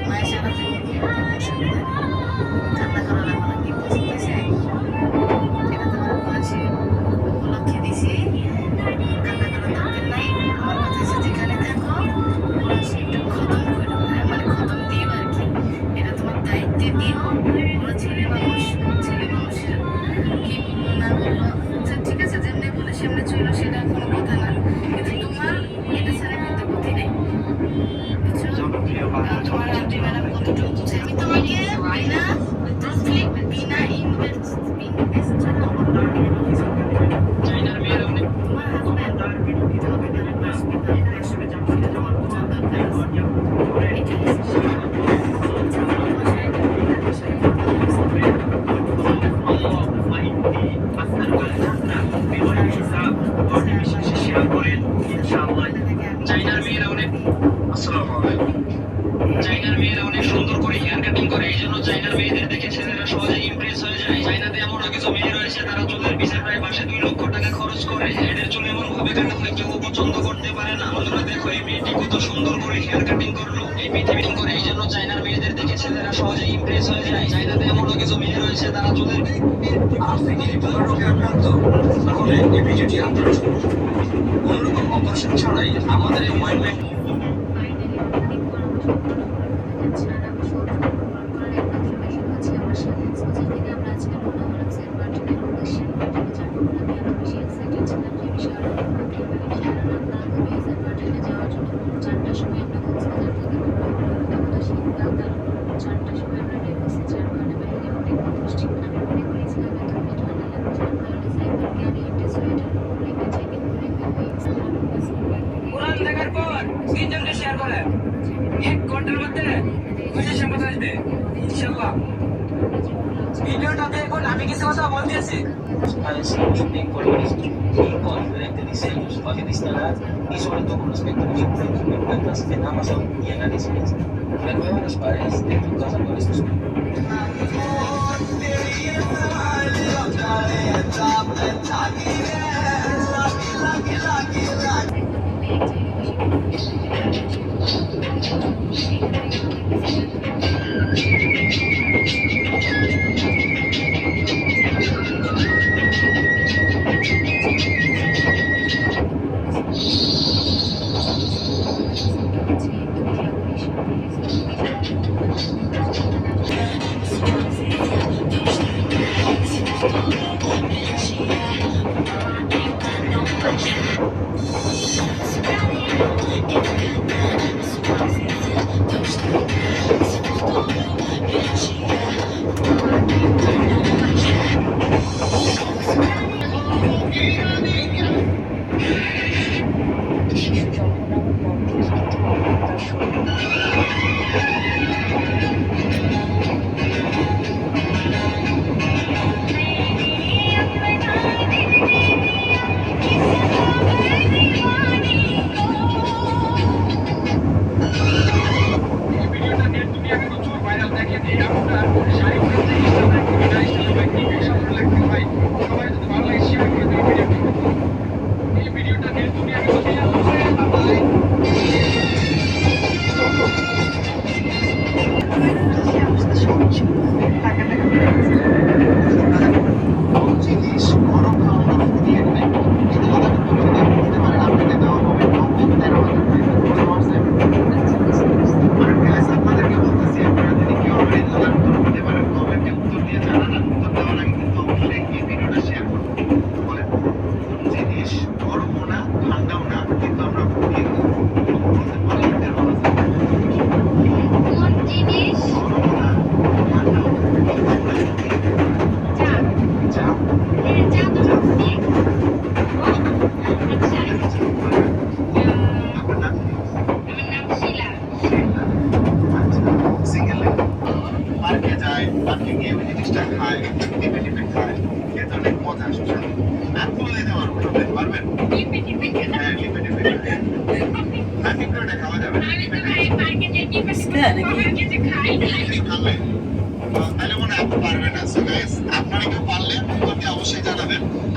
মায়ের সারা ফ্যামিলি অসুবিধা নেই, কান্না করা লাগবে না। কি পছন্দ হয়েছে এটা তোমার করেছি উপলক্ষে দিছি, কান্না করার দরকার নাই। আমার কথা হচ্ছে যেখানে থাকো করেছি একটু খতম করো, হ্যাঁ মানে খতম দিও আর কি। এটা তোমার দায়িত্বে দিও। ওরা ছেলে মানুষ, ছেলে মানুষের কি বলবো না বলবো, আচ্ছা ঠিক আছে যেমনি বলে সেমনি চলো, সেটা কোনো কথা না, কিন্তু তোমার এটা ছাড়া কিন্তু গতি নেই, বুঝছো? কারণ তোমার আন্টি ম্যাডাম কতটুকু বুঝে। আমি তোমাকে বিনা বিনা ইনভেস্ট ছাড়া চাইনার মেয়েরা অনেক তোমার হাজব্যান্ড তোমাকে তারা বাসবে, তারা আসবে, সেটা তোমার বোঝার দরকার আছে। এটা হচ্ছে আচ্ছা, আমার বাসায় বাসায় চাইনার মেয়েরা অনেক চাইনার মেয়েরা অনেক সুন্দর করে হেয়ার কাটিং করে, এই জন্য চাইনার মেয়েদের দেখে ছেলেরা সহজে ইমপ্রেস হয়ে যায়। চাইনাতে এমনও কিছু মেয়ে রয়েছে তারা চুলের পিছে প্রায় মাসে 2 লক্ষ টাকা খরচ করে। এদের চুল এমন ভাবে কাটা হয় কেউ পছন্দ করতে পারে না। বন্ধুরা দেখো এই মেয়েটি কত সুন্দর করে হেয়ার কাটিং করলো, এই পৃথিবী করে, এই জন্য চাইনার মেয়েদের দেখে ছেলেরা সহজে ইমপ্রেস হয়ে যায়। চাইনাতে এমনও কিছু মেয়ে রয়েছে তারা চুলের আপনি কি বিপন্ন রোগে আক্রান্ত? তাহলে এই ভিডিওটি আপনার জন্য। কোনোরকম অপারেশন ছাড়াই আমাদের এই মাইন্ড কোরআন দেখার পর 3 জনকে শেয়ার করেন, 1 ঘন্টার মধ্যে খুশি সংবাদ আসবে ইনশাআল্লাহ। ভিডিওটা দেখুন, আমি কিছু কথা বলতেছি। y sobre todo con respecto a los objetos que encuentras en Amazon y en AliExpress. Renueva los paredes de tu casa con estos.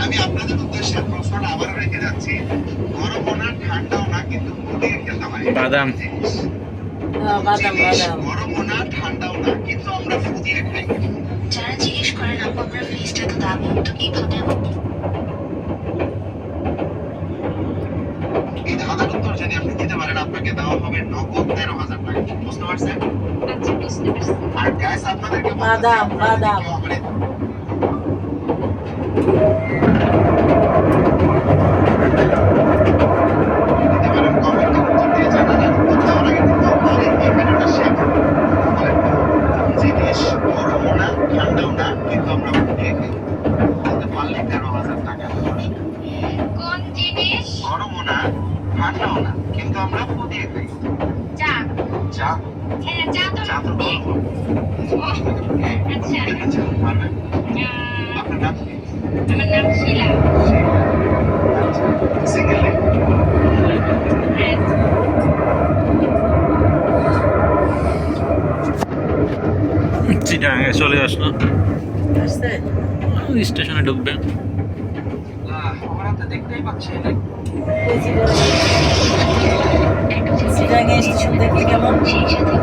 আমি আপনাদের উদ্দেশ্যে প্রশ্নটা আবারও রেখে যাচ্ছি, গরমও না ঠান্ডাও না কিন্তু ফুটিয়ে খেতে হয়। বাদাম। বাদাম বাদাম গরমও না ঠান্ডাও না, কিন্তু আমরা ফুটিয়ে খাই। যারা জিজ্ঞেস করেন আপু আপনার ফেসটা তো দাগমুক্ত কিভাবে? এই ধাঁধার উত্তর যদি আপনি দিতে পারেন, আপনাকে দেওয়া হবে নগদ 13,000 টাকা। বুঝতে পারছেন? আচ্ছা বুঝতে পারছি। আর গ্যাস আপনাদেরকে বলতেছি, বাদাম, আপনারা যদি বাদাম। কেউ আমারে দিতে পারেন, কমেন্টে উত্তর দিয়ে জানান। আর উত্তর দেওয়ার আগে কিন্তু অবশ্যই এই ভিডিওটা শেয়ার করুন। বলেন, কোন জিনিস গরমও না ঠান্ডাও না, কিন্তু আমরা ফুটিয়ে খাই? বলতে পারলে 13,000 টাকা। কোন জিনিস? গরমও না ঠান্ডাও না, কিন্তু আমরা ফুটিয়ে খাই। চা। চা? হ্যাঁ চা তো চা তো দিয়ে। গরম। আচ্ছা আচ্ছা, পারবেন? আহ, আপনার নাম কি? আমার নাম শিলা। আচ্ছা, সিঙ্গেল নেম? হ্যাঁ চিটাগাঙে চলে আসলো, আসছে স্টেশনে ঢুকবে। আমরা তো দেখতেই পাচ্ছি না। চিটাগাং স্টেশন দেখলে কেমন? সেই সাথে